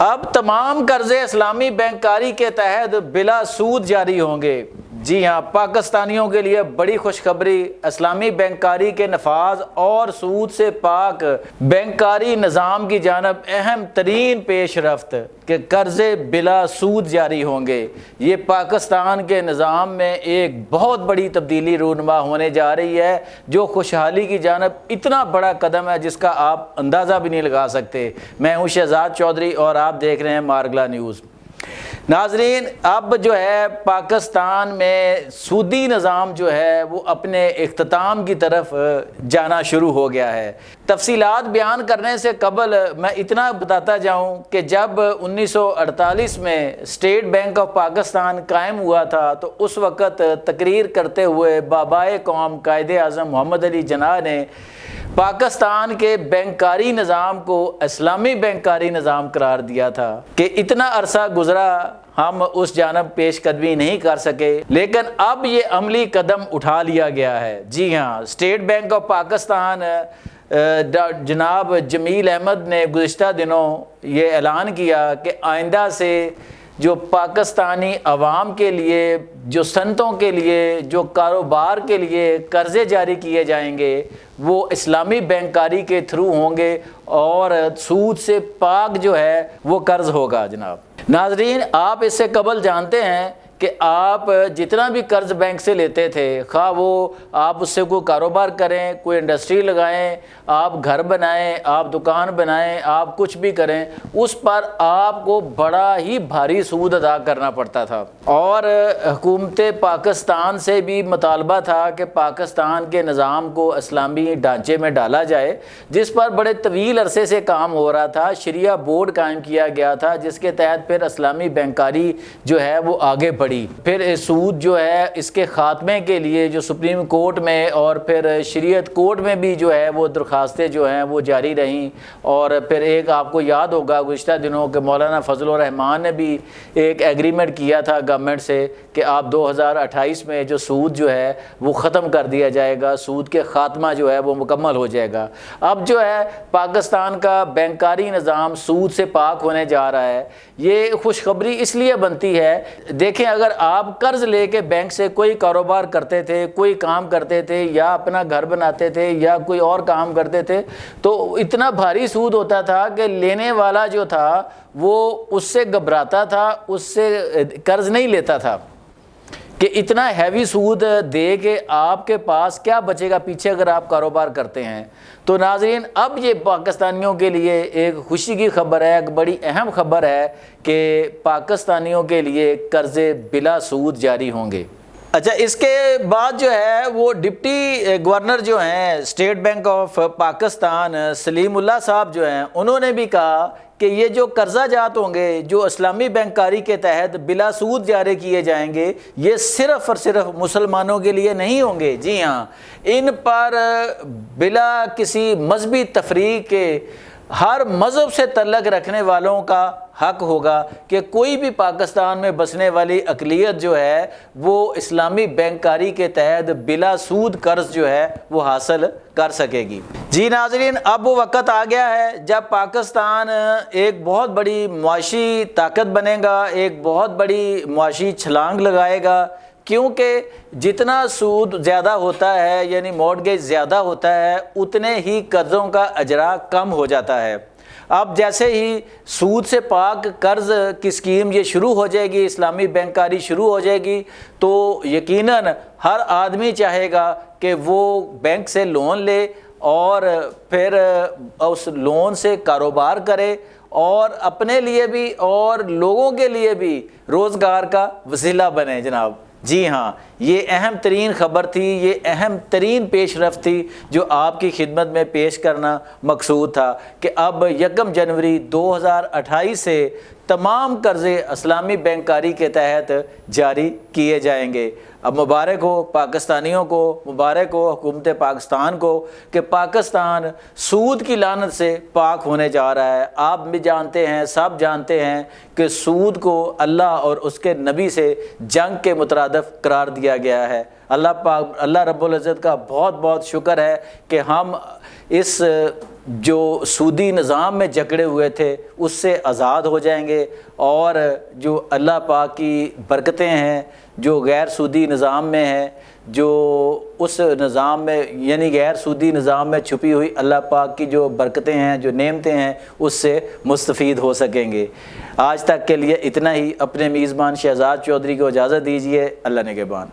اب تمام قرضے اسلامی بینکاری کے تحت بلا سود جاری ہوں گے۔ جی ہاں، پاکستانیوں کے لیے بڑی خوشخبری، اسلامی بینکاری کے نفاذ اور سود سے پاک بینکاری نظام کی جانب اہم ترین پیش رفت کہ قرضے بلا سود جاری ہوں گے۔ یہ پاکستان کے نظام میں ایک بہت بڑی تبدیلی رونما ہونے جا رہی ہے، جو خوشحالی کی جانب اتنا بڑا قدم ہے جس کا آپ اندازہ بھی نہیں لگا سکتے۔ میں ہوں شہزاد چودھری اور آپ دیکھ رہے ہیں مارگلا نیوز۔ ناظرین، اب جو ہے پاکستان میں سودی نظام جو ہے وہ اپنے اختتام کی طرف جانا شروع ہو گیا ہے۔ تفصیلات بیان کرنے سے قبل میں اتنا بتاتا جاؤں کہ جب 1948 میں اسٹیٹ بینک آف پاکستان قائم ہوا تھا تو اس وقت تقریر کرتے ہوئے بابائے قوم قائد اعظم محمد علی جناح نے پاکستان کے بینکاری نظام کو اسلامی بینکاری نظام قرار دیا تھا کہ اتنا عرصہ گزرا ہم اس جانب پیش قدمی نہیں کر سکے، لیکن اب یہ عملی قدم اٹھا لیا گیا ہے۔ جی ہاں، اسٹیٹ بینک آف پاکستان جناب جمیل احمد نے گزشتہ دنوں یہ اعلان کیا کہ آئندہ سے جو پاکستانی عوام کے لیے، جو صنعتوں کے لیے، جو کاروبار کے لیے قرضے جاری کیے جائیں گے وہ اسلامی بینکاری کے تھرو ہوں گے اور سود سے پاک جو ہے وہ قرض ہوگا۔ جناب ناظرین، آپ اس سے قبل جانتے ہیں کہ آپ جتنا بھی قرض بینک سے لیتے تھے، خواہ وہ آپ اس سے کوئی کاروبار کریں، کوئی انڈسٹری لگائیں، آپ گھر بنائیں، آپ دکان بنائیں، آپ کچھ بھی کریں، اس پر آپ کو بڑا ہی بھاری سود ادا کرنا پڑتا تھا۔ اور حکومت پاکستان سے بھی مطالبہ تھا کہ پاکستان کے نظام کو اسلامی ڈھانچے میں ڈالا جائے، جس پر بڑے طویل عرصے سے کام ہو رہا تھا۔ شریعہ بورڈ قائم کیا گیا تھا جس کے تحت پھر اسلامی بینکاری جو ہے وہ آگے بڑھی۔ پھر سود جو ہے اس کے خاتمے کے لیے جو سپریم کورٹ میں اور پھر شریعت کورٹ میں بھی جو ہے وہ درخواستیں جو ہیں وہ جاری رہیں، اور پھر ایک آپ کو یاد ہوگا گزشتہ دنوں کہ مولانا فضل الرحمان نے بھی ایک ایگریمنٹ کیا تھا گورنمنٹ سے کہ آپ 2028 میں جو سود جو ہے وہ ختم کر دیا جائے گا، سود کے خاتمہ جو ہے وہ مکمل ہو جائے گا۔ اب جو ہے پاکستان کا بینکاری نظام سود سے پاک ہونے جا رہا ہے۔ یہ خوشخبری اس لیے بنتی ہے، دیکھیں اگر آپ قرض لے کے بینک سے کوئی کاروبار کرتے تھے، کوئی کام کرتے تھے، یا اپنا گھر بناتے تھے یا کوئی اور کام کرتے تھے، تو اتنا بھاری سود ہوتا تھا کہ لینے والا جو تھا وہ اس سے گھبراتا تھا، اس سے قرض نہیں لیتا تھا کہ اتنا ہیوی سود دے کے آپ کے پاس کیا بچے گا پیچھے اگر آپ کاروبار کرتے ہیں۔ تو ناظرین، اب یہ پاکستانیوں کے لیے ایک خوشی کی خبر ہے، ایک بڑی اہم خبر ہے کہ پاکستانیوں کے لیے قرضے بلا سود جاری ہوں گے۔ اچھا، اس کے بعد جو ہے وہ ڈپٹی گورنر جو ہیں اسٹیٹ بینک آف پاکستان سلیم اللہ صاحب جو ہیں، انہوں نے بھی کہا کہ یہ جو قرضہ جات ہوں گے جو اسلامی بینکاری کے تحت بلا سود جاری کیے جائیں گے، یہ صرف اور صرف مسلمانوں کے لیے نہیں ہوں گے۔ جی ہاں، ان پر بلا کسی مذہبی تفریق کے ہر مذہب سے تعلق رکھنے والوں کا حق ہوگا کہ کوئی بھی پاکستان میں بسنے والی اقلیت جو ہے وہ اسلامی بینکاری کے تحت بلا سود قرض جو ہے وہ حاصل کر سکے گی۔ جی ناظرین، اب وہ وقت آ گیا ہے جب پاکستان ایک بہت بڑی معاشی طاقت بنے گا، ایک بہت بڑی معاشی چھلانگ لگائے گا، کیونکہ جتنا سود زیادہ ہوتا ہے یعنی مورٹگیج زیادہ ہوتا ہے اتنے ہی قرضوں کا اجرا کم ہو جاتا ہے۔ اب جیسے ہی سود سے پاک قرض کی اسکیم یہ شروع ہو جائے گی، اسلامی بینکاری شروع ہو جائے گی، تو یقیناً ہر آدمی چاہے گا کہ وہ بینک سے لون لے اور پھر اس لون سے کاروبار کرے اور اپنے لیے بھی اور لوگوں کے لیے بھی روزگار کا وسیلہ بنے۔ جناب جی ہاں، یہ اہم ترین خبر تھی، یہ اہم ترین پیش رفت تھی جو آپ کی خدمت میں پیش کرنا مقصود تھا کہ اب 1 جنوری 2028 سے تمام قرضے اسلامی بینکاری کے تحت جاری کیے جائیں گے۔ اب مبارک ہو پاکستانیوں کو، مبارک ہو حکومت پاکستان کو کہ پاکستان سود کی لعنت سے پاک ہونے جا رہا ہے۔ آپ بھی جانتے ہیں، سب جانتے ہیں کہ سود کو اللہ اور اس کے نبی سے جنگ کے مترادف قرار دیا گیا ہے۔ اللہ رب العزت کا بہت بہت شکر ہے کہ ہم اس جو سودی نظام میں جکڑے ہوئے تھے اس سے آزاد ہو جائیں گے، اور جو اللہ پاک کی برکتیں ہیں جو غیر سودی نظام میں ہیں، جو اس نظام میں یعنی غیر سودی نظام میں چھپی ہوئی اللہ پاک کی جو برکتیں ہیں، جو نعمتیں ہیں، اس سے مستفید ہو سکیں گے۔ آج تک کے لیے اتنا ہی۔ اپنے میزبان شہزاد چودھری کو اجازت دیجیے۔ اللہ نگہبان۔